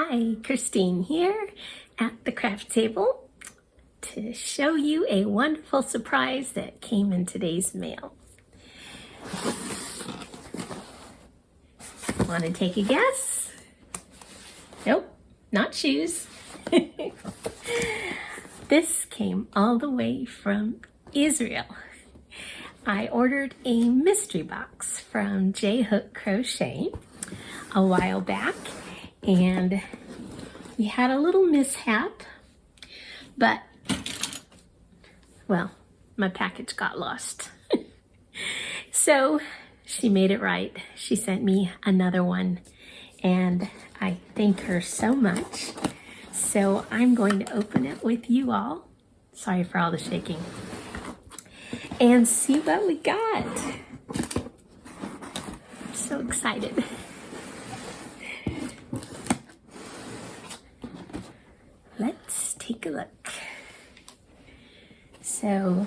Hi, Christine here at the craft table to show you a wonderful surprise that came in today's mail. Want to take a guess? Nope, not shoes. This came all the way from Israel. I ordered a mystery box from J.Hook Crochet a while back, and we had a little mishap, but, well, my package got lost. So she made it right. She sent me another one, and I thank her so much. So I'm going to open it with you all. Sorry for all the shaking. And see what we got. I'm so excited. Let's take a look. So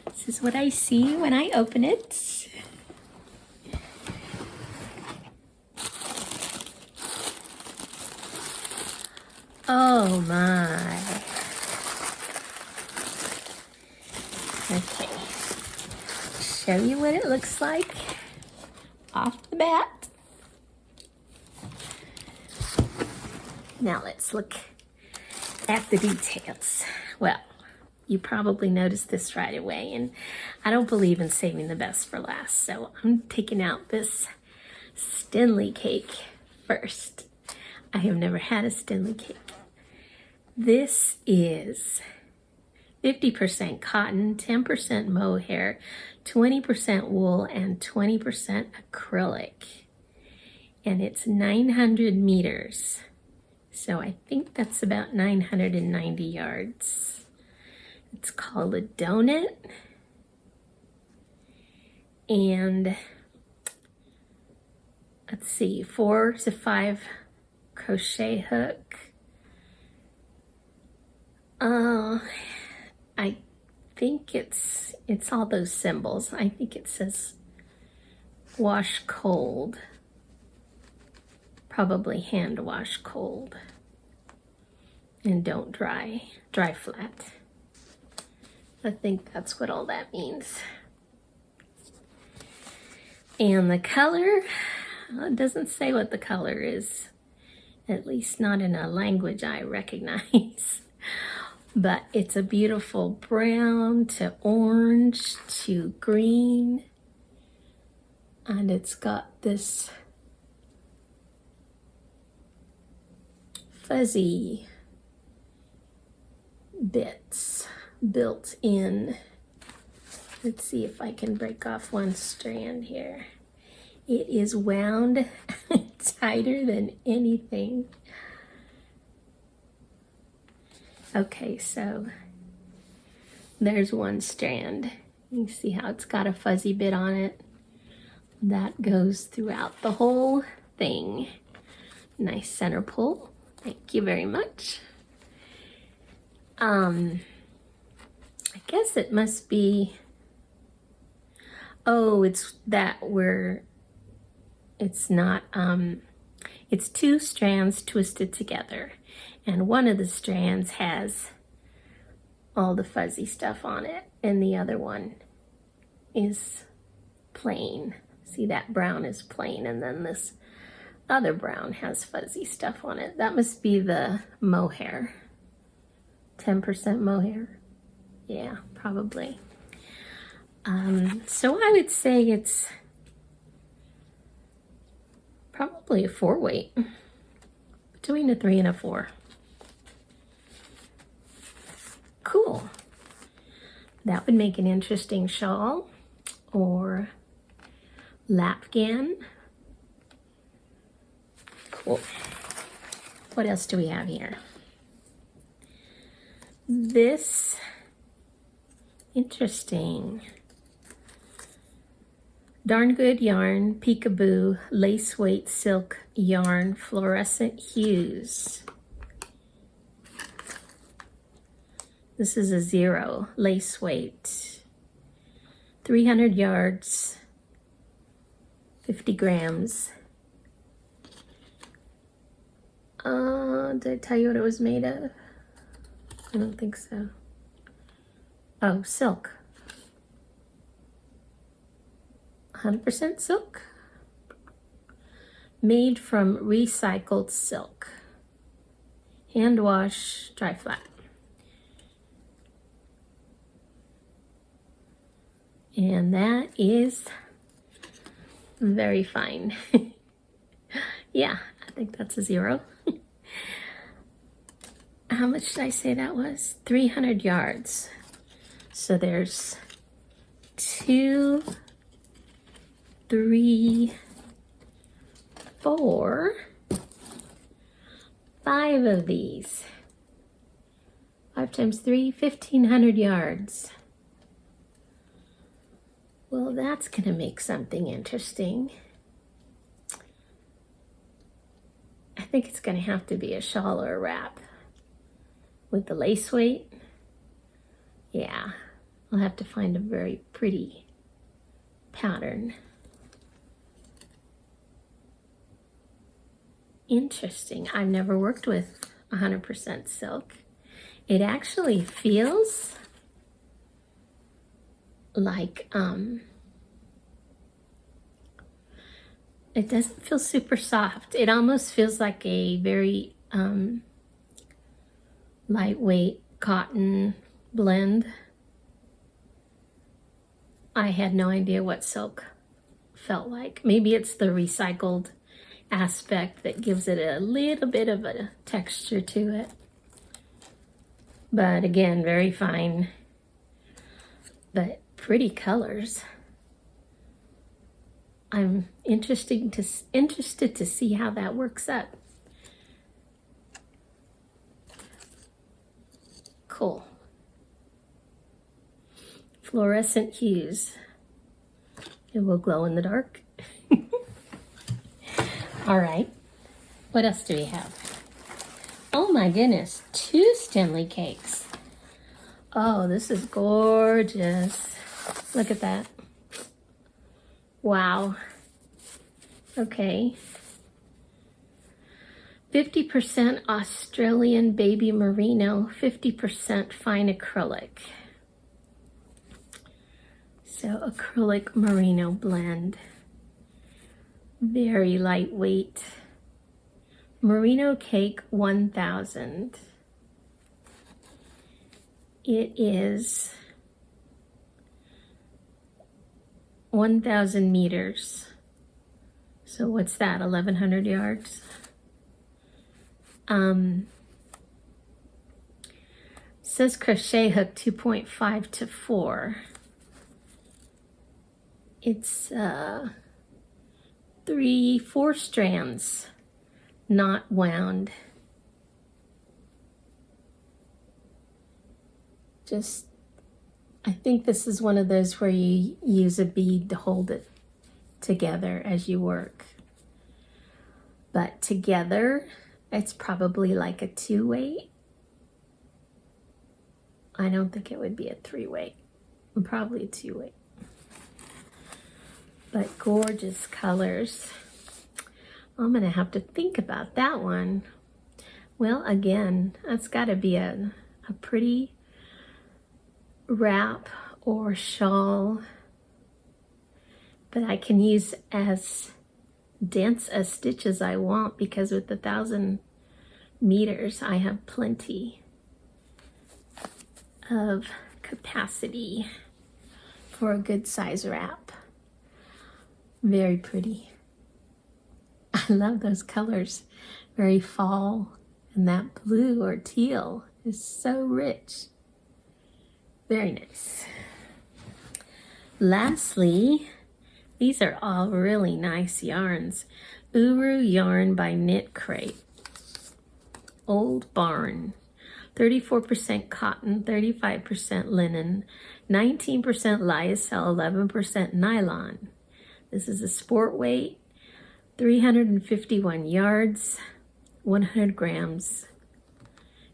this is what I see when I open it. Oh my. Okay, show you what it looks like off the bat. Now let's look at the details. Well, you probably noticed this right away, and I don't believe in saving the best for last, so I'm taking out this Stanley cake first. I have never had a Stanley cake. This is 50% cotton, 10% mohair, 20% wool, and 20% acrylic. And it's 900 meters. So I think that's about 990 yards. It's called a donut. And let's see, 4 to 5 crochet hook. I think it's all those symbols. I think it says wash cold. Probably hand wash cold. And don't dry flat. I think that's what all that means. And the color, well, it doesn't say what the color is. At least not in a language I recognize. But it's a beautiful brown to orange to green. And it's got this fuzzy bits built in. Let's see if I can break off one strand here. It is wound tighter than anything. Okay, so there's one strand. You see how it's got a fuzzy bit on it? That goes throughout the whole thing. Nice center pull. Thank you very much. I guess it must be, oh, it's that where it's not, it's 2 strands twisted together. And one of the strands has all the fuzzy stuff on it, and the other one is plain. See, that brown is plain, and then this other brown has fuzzy stuff on it. That must be the mohair. 10% mohair. Yeah, probably. So I would say it's probably a 4 weight. Between a 3 and a 4. Cool. That would make an interesting shawl or lapgan. Cool. What else do we have here? This, interesting. Darn Good Yarn, Peekaboo, Lace Weight Silk Yarn, Fluorescent Hues. This is a 0 lace weight, 300 yards, 50 grams. did I tell you what it was made of? I don't think so. Oh, silk. 100% silk. Made from recycled silk. Hand wash, dry flat. And that is very fine. Yeah, I think that's a 0. How much did I say that was? 300 yards. So there's 2, 3, 4, 5 of these. 5 times 3, 1,500 yards. Well, that's gonna make something interesting. I think it's gonna have to be a shawl or a wrap. With the lace weight, yeah, I'll have to find a very pretty pattern. Interesting. I've never worked with 100% silk. It actually feels like, it doesn't feel super soft. It almost feels like a very lightweight cotton blend. I had no idea what silk felt like. Maybe it's the recycled aspect that gives it a little bit of a texture to it. But again, very fine, but pretty colors. I'm interested to see how that works up. Cool. Fluorescent hues. It will glow in the dark. All right. What else do we have? Oh my goodness, 2 Stanley cakes. Oh, this is gorgeous. Look at that. Wow. Okay. 50% Australian baby merino, 50% fine acrylic. So acrylic merino blend. Very lightweight. Merino cake 1000. It is 1,000 meters. So what's that, 1,100 yards? Says crochet hook 2.5 to 4. It's 4 strands, not wound. I think this is one of those where you use a bead to hold it together as you work. But together, it's probably like a 2-weight. I don't think it would be a 3-weight. Probably a 2-weight. But gorgeous colors. I'm gonna have to think about that one. Well, again, that's gotta be a pretty wrap or shawl, but I can use as dense a stitch as I want, because with the 1,000 meters I have plenty of capacity for a good size wrap. Very pretty. I love those colors. Very fall, and that blue or teal is so rich. Very nice. Lastly, these are all really nice yarns. Uru yarn by Knit Crate. Old Barn. 34% cotton, 35% linen, 19% lyocell, 11% nylon. This is a sport weight, 351 yards, 100 grams.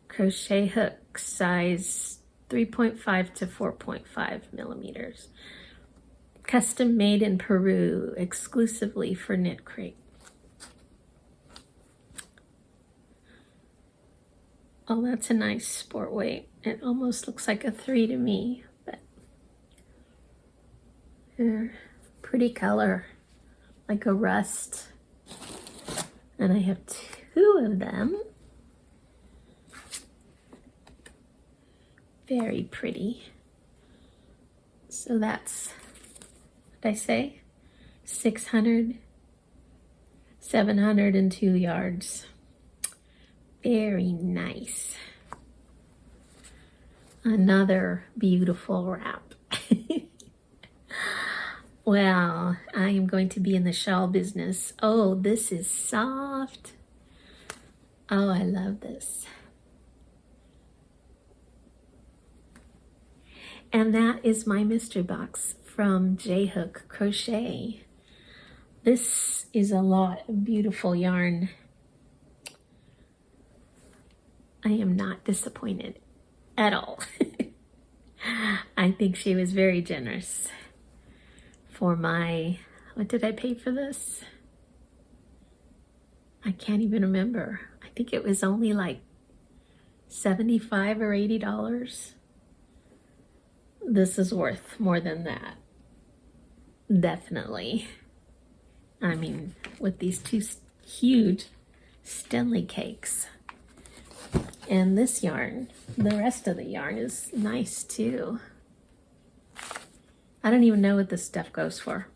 Crochet hook size 3.5 to 4.5 millimeters. Custom made in Peru, exclusively for Knit Crate. Oh, that's a nice sport weight. It almost looks like a 3 to me, but pretty color, like a rust. And I have 2 of them. Very pretty. So that's, what did I say? 600, 702 yards. Very nice. Another beautiful wrap. Well, I am going to be in the shawl business. Oh, this is soft. Oh, I love this. And that is my mystery box from J.Hook Crochet. This is a lot of beautiful yarn. I am not disappointed at all. I think she was very generous for my, what did I pay for this? I can't even remember. I think it was only like $75 or $80. This is worth more than that. Definitely. I mean, with these 2 huge Stanley cakes. And this yarn, the rest of the yarn is nice too. I don't even know what this stuff goes for.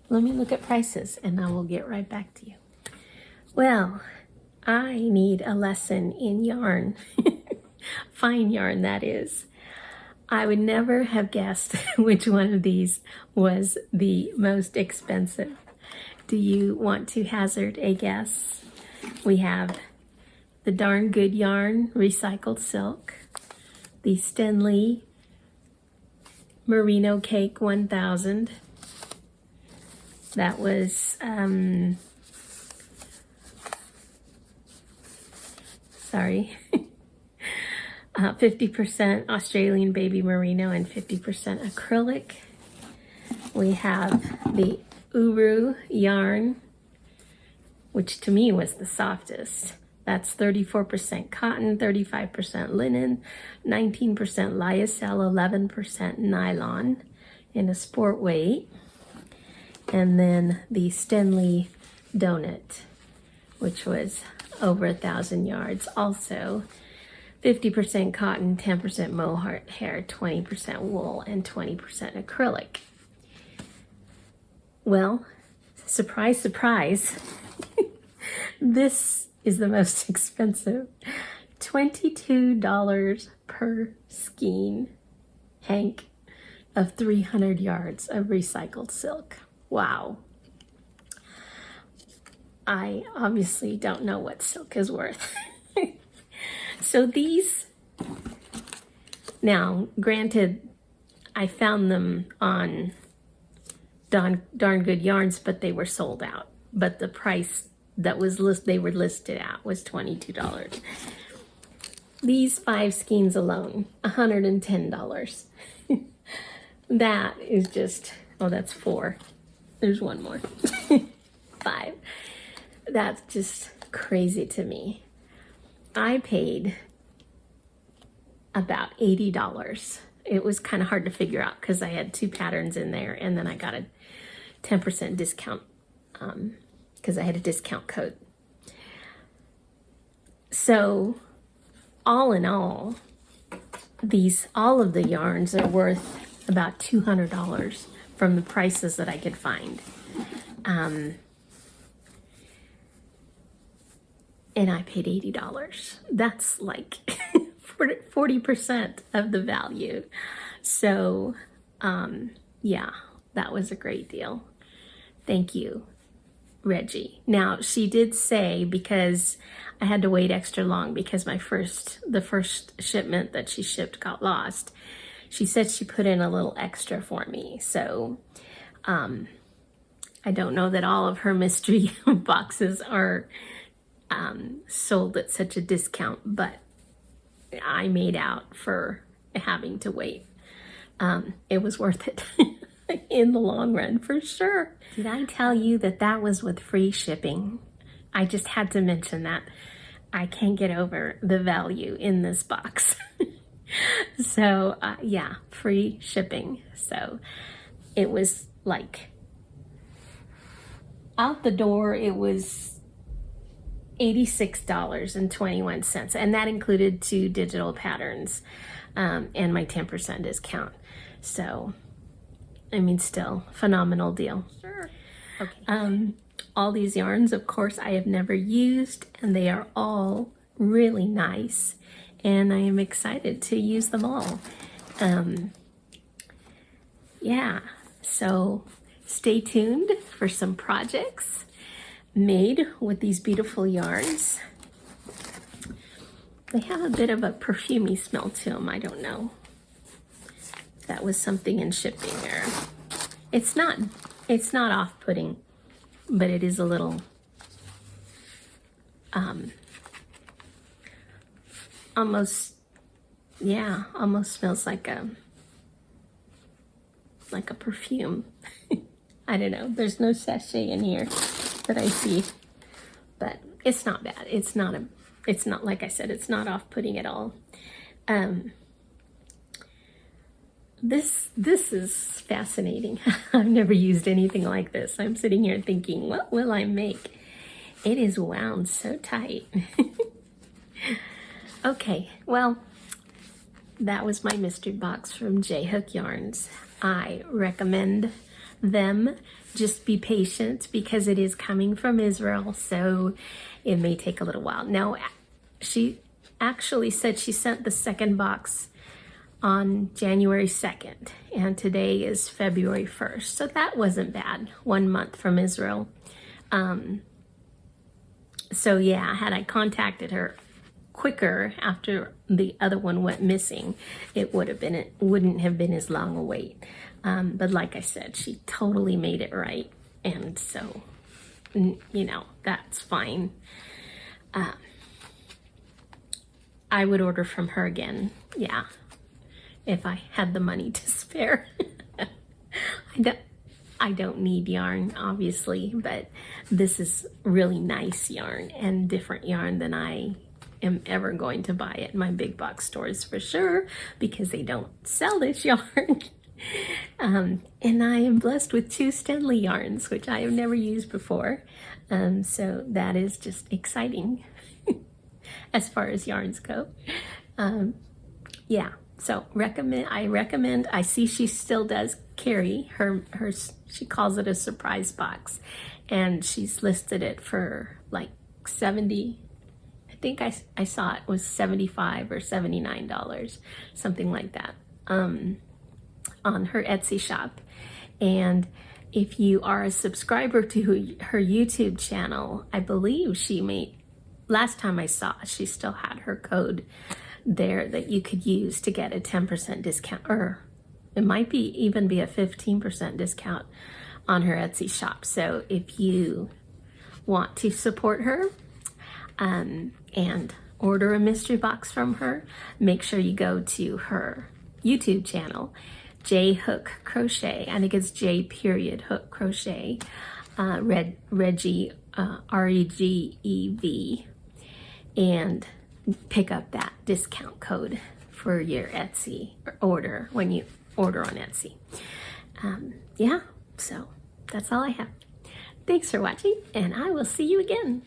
Let me look at prices and I will get right back to you. Well, I need a lesson in yarn. Fine yarn, that is. I would never have guessed which one of these was the most expensive. Do you want to hazard a guess? We have the Darn Good Yarn Recycled Silk, the Stanley Merino Cake 1000. That was, sorry, 50% Australian baby merino and 50% acrylic. We have the Uru yarn, which to me was the softest. That's 34% cotton, 35% linen, 19% lyocell, 11% nylon in a sport weight. And then the Stanley Donut, which was over 1,000 yards. Also 50% cotton, 10% mohair, 20% wool, and 20% acrylic. Well, surprise, surprise, this is the most expensive. $22 per skein hank of 300 yards of recycled silk. Wow. I obviously don't know what silk is worth. So these, now granted, I found them on Darn Good Yarns, but they were sold out. But the price that was they were listed at was $22. These 5 skeins alone, $110. That is just, oh, that's 4. There's one more. 5. That's just crazy to me. I paid about $80. It was kind of hard to figure out because I had 2 patterns in there, and then I got a 10% discount because I had a discount code. So all in all, all of the yarns are worth about $200 from the prices that I could find. And I paid $80. That's like 40% of the value. So, yeah, that was a great deal. Thank you, Regi. Now, she did say, because I had to wait extra long because the first shipment that she shipped got lost, she said she put in a little extra for me. So, I don't know that all of her mystery boxes are sold at such a discount, but I made out for having to wait. It was worth it in the long run, for sure. Did I tell you that that was with free shipping? I just had to mention that. I can't get over the value in this box. So yeah, free shipping. So it was like out the door, it was $86.21, and that included 2 digital patterns and my 10% discount. So I mean, still phenomenal deal. Sure. Okay. All these yarns, of course, I have never used, and they are all really nice, and I am excited to use them all. Yeah, so stay tuned for some projects made with these beautiful yarns. They have a bit of a perfumey smell to them. I don't know if that was something in shipping, or it's not off-putting, but it is a little almost smells like a perfume. I don't know, there's no sachet in here that I see, but it's not bad. It's not like I said, it's not off-putting at all. This is fascinating. I've never used anything like this. I'm sitting here thinking, what will I make? It is wound so tight. Okay, well, that was my mystery box from J.Hook Yarns. I recommend them. Just be patient because it is coming from Israel, so it may take a little while. Now, she actually said she sent the second box on January 2nd, and today is February 1st, so that wasn't bad. 1 month from Israel. So yeah, had I contacted her quicker after the other one went missing, it wouldn't have been as long a wait. But like I said, she totally made it right, and so you know, that's fine. I would order from her again, yeah, if I had the money to spare. I don't need yarn, obviously, but this is really nice yarn and different yarn than I am ever going to buy at my big box stores for sure, because they don't sell this yarn. And I am blessed with 2 Stanley yarns, which I have never used before. So that is just exciting as far as yarns go. Yeah, so I recommend. I see she still does carry her she calls it a surprise box, and she's listed it for like 70. I think I saw it was $75 or $79, something like that, on her Etsy shop. And if you are a subscriber to her YouTube channel, I believe she made, last time I saw, she still had her code there that you could use to get a 10% discount, or it might even be a 15% discount on her Etsy shop. So if you want to support her and order a mystery box from her, make sure you go to her YouTube channel, J.Hook Crochet. I think it's J.Hook Crochet, Regi, REGEV, and pick up that discount code for your Etsy order when you order on Etsy. Yeah, so that's all I have. Thanks for watching, and I will see you again.